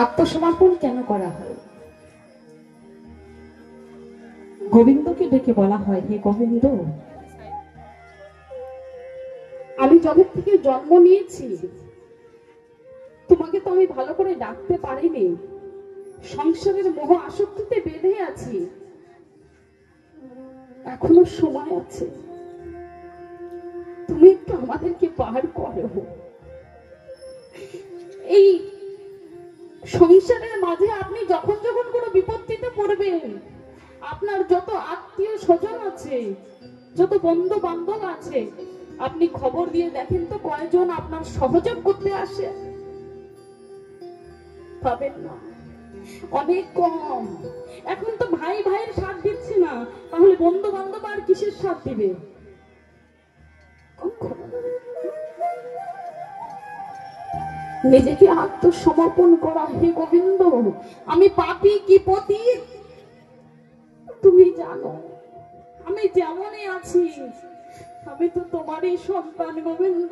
আত্মসমর্পণ কেন করা হয়? গোবিন্দকে ডেকে বলা হয়, হে গোবিন্দ, আমি জগৎ থেকে জন্ম নিয়েছি, তোমাকে তো আমি ভালো করে ডাকতে পারিনি, সংসারের মোহ আসক্তিতে বেঁধে আছি, এখনো সময় আছে, তুমি একটু আমাদেরকে পার করো। এই সংসারের মাঝে আপনি যখন যখন কোনো বিপত্তিতে পড়বেন, আপনার যত আত্মীয় স্বজন আছে, যত বন্ধু বান্ধব আছে, আপনি খবর দিয়ে দেখেন তো কয়জন আপনার সহযোগ করতে আসে? পাবেন না, অনেক কম। এখন তো ভাই ভাইয়ের সাথ দিচ্ছে না, তাহলে বন্ধু বান্ধব আর কিসের সাথ দিবে? নিজেকে আত্মসমর্পণ করা, হে গোবিন্দ, আমি পাপী কি পতিত তুমি জানো, আমি যেমনই আছি আমি তো তোমারই সন্তান গোবিন্দ,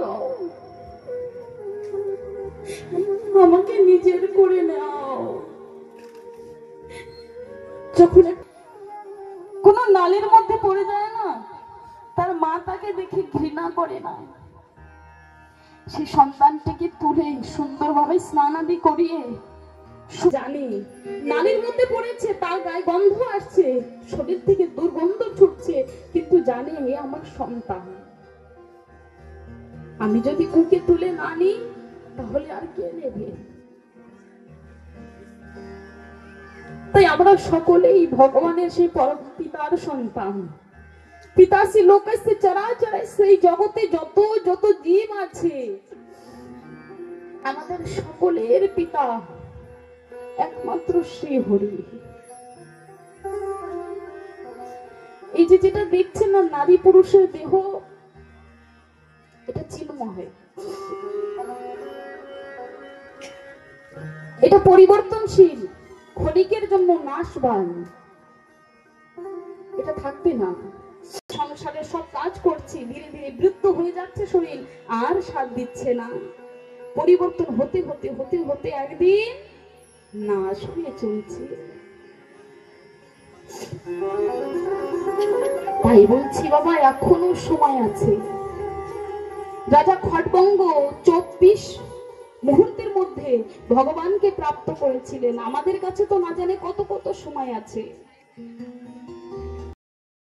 আমাকে নিজের করে নাও। যখন কোন নালের মধ্যে পড়ে যায় না, তার মা তাকে দেখে ঘৃণা করে না, সেই সন্তানটিকে তুলে সুন্দরভাবে স্নানাদি করিয়ে, জানি নালীর মধ্যে পড়েছে, তার গায়ে গন্ধ আসছে, শরীর থেকে দুর্গন্ধ ছুটছে, কিন্তু জানে এ আমার সন্তান, আমি যদি ওকে তুলে না নিই তাহলে আর কে নেবে? তাই আমরা সকলেই ভগবানের সেই পরম পিতার সন্তান। পিতাসি লোকস্য চরাচরে, সেই জগতে যত যত জীব আছে আমাদের সকলের পিতা একমাত্র শ্রী হরি। এই যে যেটা দেখছেন না, নারী পুরুষের দেহ, এটা চিন্ময়, এটা পরিবর্তনশীল, ক্ষণিকের জন্য নাশবান, এটা থাকবে না। সংসারে সব কাজ করছি, ধীরে ধীরে বৃদ্ধ হয়ে যাচ্ছে শরীর, আর সাথ দিচ্ছে না, পরিবর্তন হতে হতে হতে হতে একদিন নাশ হয়ে চলছে। তাই বলছি বাবা, এখনো সময় আছে। রাজা খড়গঙ্গ 24 মুহূর্তের মধ্যে ভগবানকে প্রাপ্ত করেছিলেন, আমাদের কাছে তো না জানে কত কত সময় আছে।